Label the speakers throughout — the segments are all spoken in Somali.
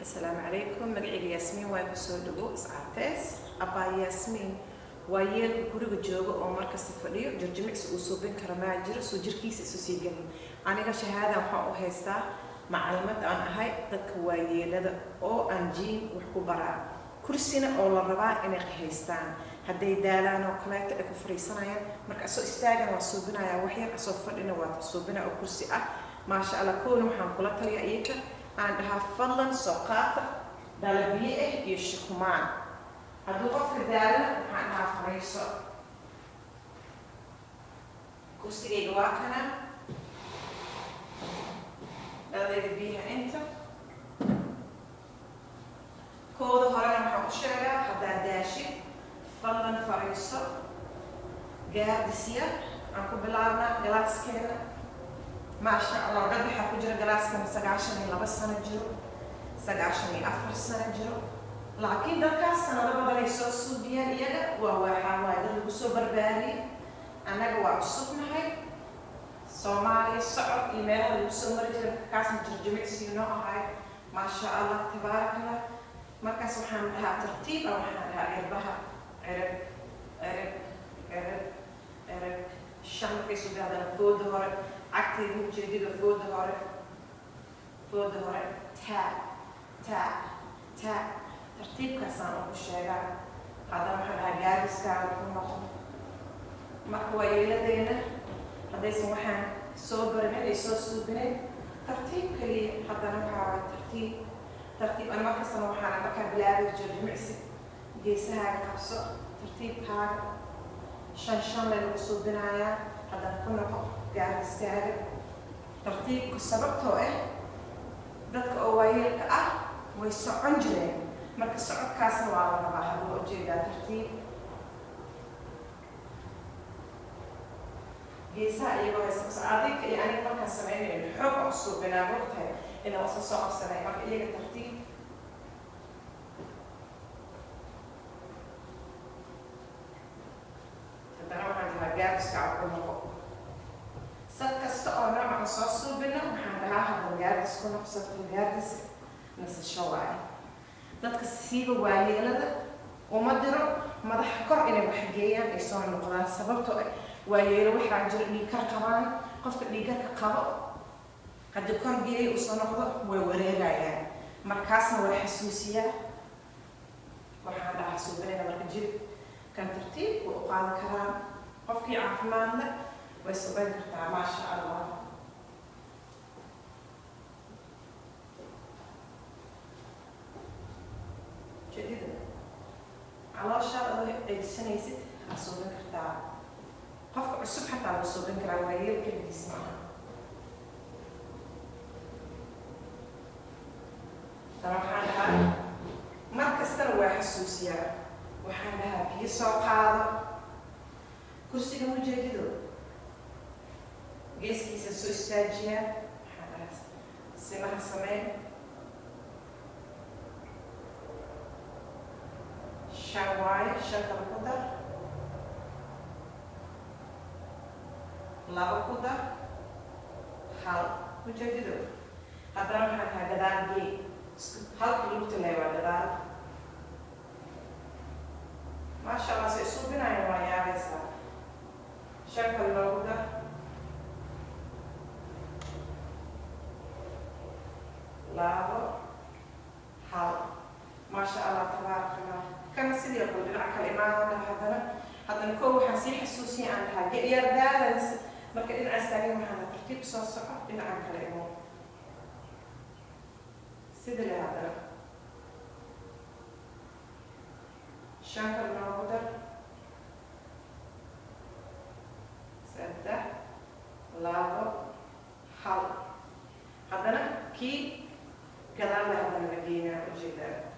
Speaker 1: السلام عليكم. مقعي ياسمين واي كسو دغو اسعارتس ابا ياسمين waayeel guriga jooga oo markasta fadhiyo jirjimicsi uu soo bin kara ma jiro soo jirkiisa isu sii galin aniga shahaada waxaan u haystaa macluumaad aan ahay dadka waayeelada oo aan jiin wax ku baraa kursina oo la rabaa inay haystaan haday daalaan oo kaleeto ay ku fariisanayaan marka soo istaagan waa soo binaya wax yar soo fadhina waa soo binaa oo kursi ah ma sha Allah koona waxaan kula taliyaa iyaga aan dhahaa fadlan soo qaata dalabiye iyo shukumaan هذا قف دارنا وحنا فريسو كوستي جواكنا هذا بيها أنت كود هرنا محب الشارع حدا داشي فلن فريسو قاعد سيا عنكو بلارنا جلاس كنا ما شاء الله ربي حكوجر جلاس كنا 19 سنة جرو 19 سنة جرو لكن دكاس أنا لما بدي أسوي بيان إياه وحاول أدل بسوا بربري أنا جوا الصبح هاي سومالي صعب إيميل بسوا مرجع كاس مترجمة سينو هاي ما شاء الله تبارك الله مركز وحنا لها ترتيب أو وحنا لها عربها عرب الشام في سودان هذا فود هور عكتي جديد فود هور تا ترتيب كسان أو الشارع هذا محل جالس كان يكون مخم مكوي لدينا هذا اسمه حن صوبر من يسوس بني ترتيب كلي هذا محل ترتيب أنا ما كسر محل ما كان بلاد الجرج معسي جيسها كبسة ترتيب هذا شان للوصول بنايا هذا كنا جالس كان ترتيب كسبته ذاتك أوائل ويسعون جلين marka socodkaasna waa la rabaa haduu ujeedaa tartiib geesaha iyagoo saacadinka iyo aniga markaan sameynayno xoog oo soo binaabogtahay inaan wasa soo qabsanay marka iyaga tartiib haddana waxaan dhahaa gaadiska cabku noqo sad kasta oo noocan soo suubina waxaan dhahaa haddan gaadis ku noqsato gaadis nasasho waaye dadka siiba waayeelada uma diro madaxa kor inay wax geeyaan ay soo noqdaan sababtoo ah waayeelo waxaa jira dhiigkar qabaan qofka dhiigkarka qabo haddii kor geeyay uu soo noqdo way wareegayaan markaasna way xasuusiyaa waxaan dhahaa suubanayna marka jir kan tartiib u qaadan karaan qofkii caafimaad leh way suban kartaa maasha Allah جديدة على شرط السنة يصير أصوبن كرتا قف الصبح حتى على أصوبن كرا وغير كل جسمها ترى حالها مركز تروى حسوسية وحالها بيسوق هذا كرسي كم جديدة جيس كيس السوستاجيا حالها سمح سمين شواي شكل قدر لابا قدر حال مجددو هذا محل هذا جي حال كلوب تلاقي هذا ما شاء الله سيسوبنا يا مايا بس شكل لابا لابا حال ما شاء الله تبارك الله كان سيدي يقول لنا كلمات هذا نكون حسي حسوسي عندها جير بالانس marka in astaagay waxaan tartiib soo soco dhinaca kale imo sida la hada shankar nawdar sadda labo hal hadana ki gadaal la hada lageena ujeedaa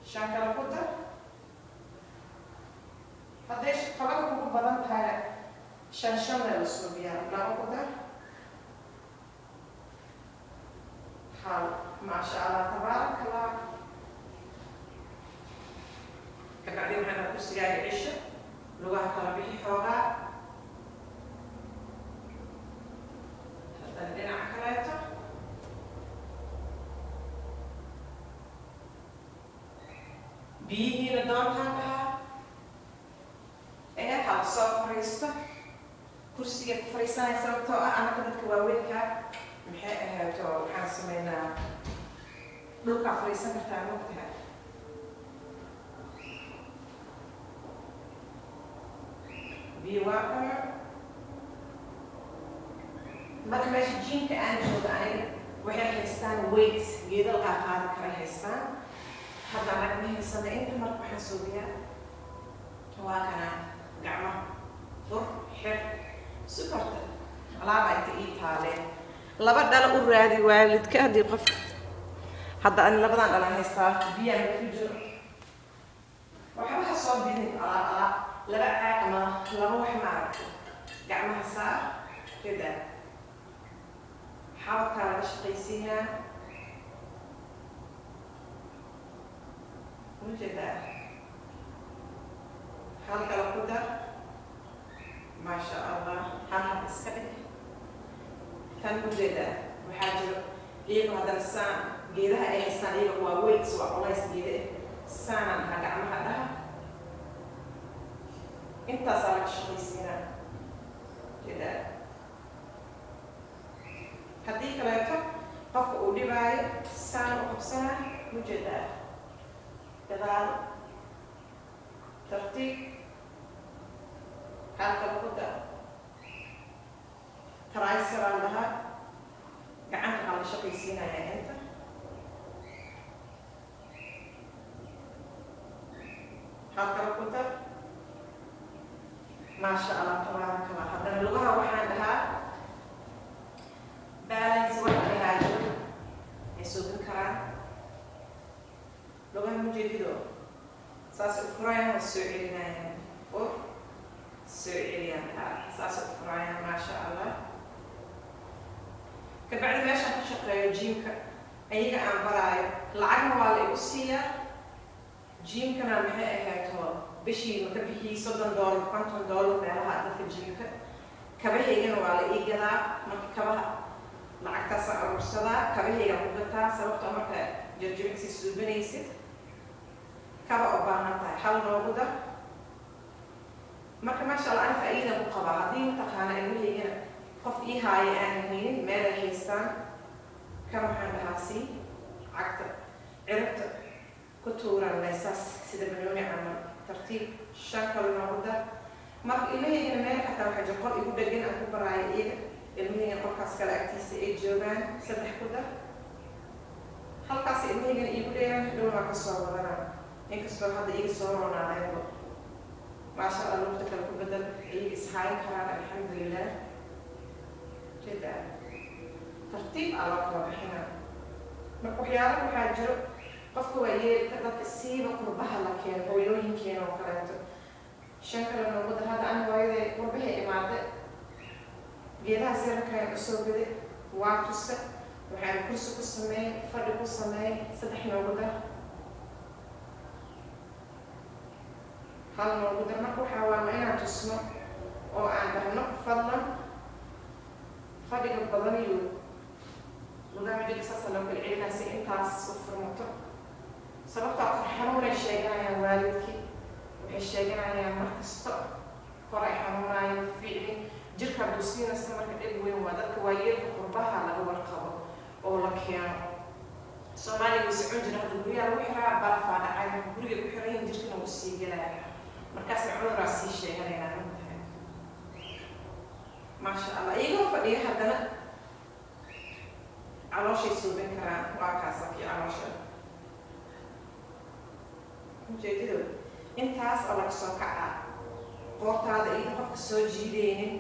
Speaker 1: شاكر قدر قديش طلبكم بدنتها شنشنة للسوريا لا قدر حال ما شاء الله تبارك الله كقاعدين هنا كرسي قاعد يعيش لغة كلامي حوغا fariisto kursiga ku fariisanaya sababtoo ah anaka dadka waaweynka maxay ahaato waxaan sameynaa dhulka fariisan kartaa mogtahay biwaaqa marka meesha jiinka aan jooga aniga waxay haystaan weight geedo la qaadi kara haystaan hadda anag ma haysana inta marka waxaan suubiyaa waa kana gacmo fur xir sukarta alaaba inta ii taaleen laba dhalo u raadi waalidka haddii qof hadda ani labadan dhalan haystaa biyaan ku jiro waxba soo bidin alaab laba caag ama laba wax maaragta gacmaha saar kida xabadkaa laga shaqaysiinaa ujeedaa hal kala ku dar maasha allah hal hab iska dhig tan ujeedaa waxaa jiro iyagu haddana saan geedaha ay haystaan iyaga waa weights waa culays geeda saanan aha gacmaha dhaha intaasaa laga shaqaysiinaa ujeedaa haddii kaleeto qofka uu dhibaayo saan u qabsanaa ujeedaa gadaal tartiib halka lagu dar taraysaraan lahaa gacanta aa la shaqaysiinaya inta halka lagu dar maasha allah tabaaraka allah haddana lugaha waxaan dhahaa balance wax dhahaa jiro ay suubin karaan lugaha mujeedido saas u furayaan waa soo celinayaan fur soo celiyaan saas u furayaan maasha allah kabacdi meeshaan ka shaqeeyo jiimka ayaga aan baraayo lacagna waa la igu siiyaa jiimkana maxay ahayto bishii maka bixiyey $30 $50 meelaha dadka jiimka kabahaygana waa la ii gadaa marka kabaha lacagtaasa aruursadaa kabahayga ku gataa sababtoo marka jarjimicsi suubanaysid kaba u baahan tahay hal noogu dar marka maasha allah ani faa'iida ku qabaa haddii mataqaana ilmahaygana qof ii haaya aanan haynin meel ay haystaan kan waxaan dhahaa sii cagta ciribta ku tuuraan meesaas sida banooni camal tartiib 5 kale noogu dar marka ilmahaygana meel xataa waxaa jir qol igu dhegan aan ku baraayo iyaga ilmahayga qolkaas kale agtiisa ay joogaan 3 ku dar halkaas ilmahaygana iigu dheeraan dhow waa ka soo wadanaa inkastoo hadda iga soo roonaadeenba maasha allah lugta kale ku bedel iyaga ishaayin karaan alxamdulilah jida tartiib aa loo kala bixinaa marka waxyaala waxaa jiro qofka waa yeelka dadka siiba qurbaha la keeno hooyooyinkeena oo kaleeto 5 kale noogu dar hadda ani hooyaday qurbahay imaade geedahaas yararkaan usoo gade waa tuse waxaan kursi ku sameey fadhi ku sameey 3 noogu dar hal noogu dar marka waxaa waama inaan tusno oo aan dhahno fadlan fadhiga badan iyo lugaha saasa loo kala celinaa si intaas u furmato sababtoo kor xanuunay sheeganayaan waalidkii waxay sheeganayaan markasta kor ay xanuunayaan ficli jirka dusiinaysa marka dhib weyn waa dadka waayeelka qurbaha laga warqabo oo la keeno soomaaliya way socon jira hadda guryaha lagu xiraa barafaa dhacay guriga ku xiran yihiin jirkana wuu sii gelaya markaasay cuduraas sii sheeganaynaa runtahay maasha allah iyagoo fadhiya haddana calooshay suubin karaan waa kaasakii caloosha ujeedado intaas oo laga soo kacaa qoortaada iyo qofka soo jiideynin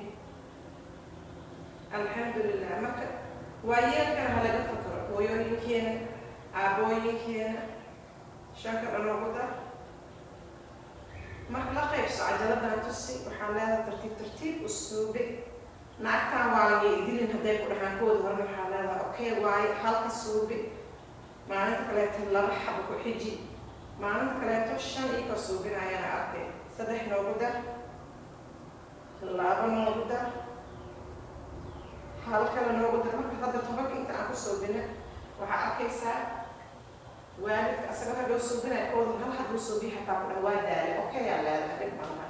Speaker 1: alxamdulilah marka waayeelkana ha laga fakaro hooyooyinkeena aabooyinkeena 5 kale noogu dar marka la qaybso cajaladaan tusi waxaa leedahay tartiib tartiib u suube naagtaan waa laga idilin hadday ku dhahaan kooda horena waxaa leedahay okay waaye halka suube maalinta kaleeto 2 xabo ku xiji maalinta kaleeto 5 ii ka suubinayaana arkay 3 noogu dar 2 noogu dar hal kale noogu dar marka hadda 10 inta aan ku suubina waxaa arkaysaa waalidka asaga hadhow suubinaya kooda hal hadduu suubiya xataa ku dhaha waa daale okay yaa leedahay dhib malaha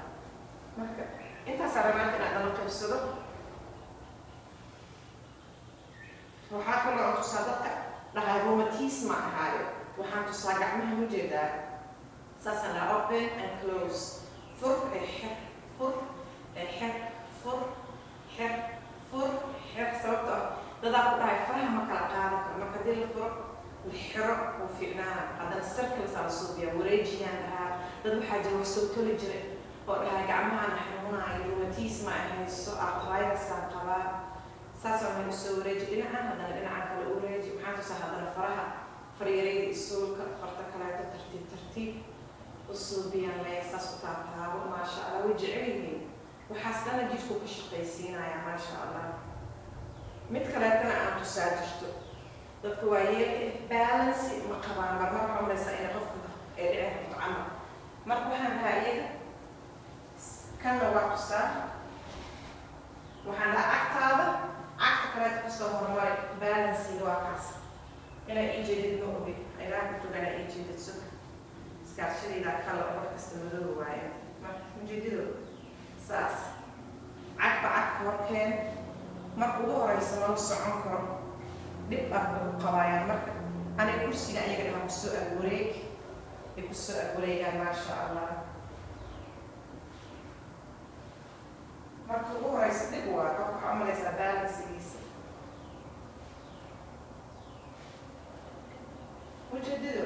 Speaker 1: marka انت سرمات انا قبسده waxaa kaloo tusaa dadka dhahay rheumatism ahaayo waxaan tusaa gacmaha ma jeedaa saasaan la open and close fur xer fur xer fur xer fur xer sababtoo ah dadaa ku dhahay faraha ma kala qaadi karo marka hadii la furo la xiro uu fiicnaana haddana circles aa la suubiyaa wareejiyaan dhahaa dad waxaa jira wax soo toli jiray oo dhahay gacmahana xanuunaayo rheumatism ay hayso arthritis-aan qabaa saasoo meel usoo wareeji dhinacan haddana dhinacan kale u wareeji waxaan tusaa haddana faraha faryarayda isuulka farta kaleeto tartiib tartiib u suubiyaan lee saas u taabtaabo maasha allah way jecel yihiin waxaas dhana jidhku ka shaqaysiinaya maasha allah mid kaleetana aan tusaa jirto dadka waayeelka balance ma qabaan marmar waxaa malaysaa inay qofka ee dhici karto camal marka waxaan dhahaa iyaga kanna waa tusaa waxaan dhahaa agtaada cagta kaleeto kasoo horumari balancing waa kaas inay ii jeedid ma ogi ilaa kutugana ii jeedid suka iskaashadayda kala wax kasta madow waaye marka ujeedido saas cagba cagka horkeen marka ugu horeysa lama socon karo dhib ah ugu qabaayaan marka aniga kursiga ayaga dhaha kusoo agwareeg ay kusoo agwareegaan maasha allah marka ugu horeysa dhib waa qof waxaa umalaysaa balansigiisa ujeedido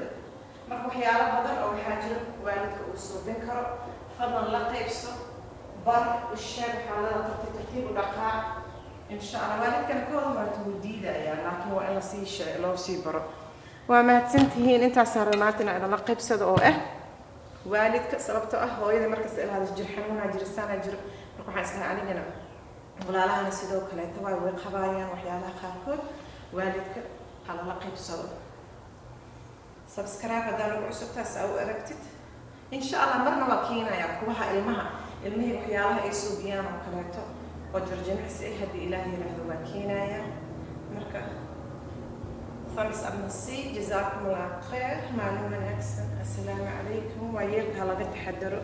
Speaker 1: marka waxyaalo badan oo waxaa jiro waalidka uu suubin karo fadlan la qaybso bar u sheeg xaalada tartiib tartiib u dhaqaa insha allah waalidkana ka horumarta wuu diidayaa laakiin waa in lasii sheeg loo sii baro waa mahadsantihiin intaasaan rabnaatina idinla qaybsada oo ah waalidka sababtoo ah hooyada markasta ilaada jir xanuunaa jira saanaa jiro marka waxaan islahay anigana walaalahana sidoo kaleeta way qabaayaan waxyaalaha qaarkood waalidka halala qaybsado subscribe haddaan ugu cusubtaas aa u aragtid insha allah marna waa keenayaa kuwaha ilmihii waxyaalaha ay suubiyaan oo kaleeto oo jarjimicsi ah haddii ilaah yiraahdo waa keenayaa marka thumbs up nasi jazaakum allah khayr maalin wanaagsan assalaamu calaykum waa yeelka laga taxadaro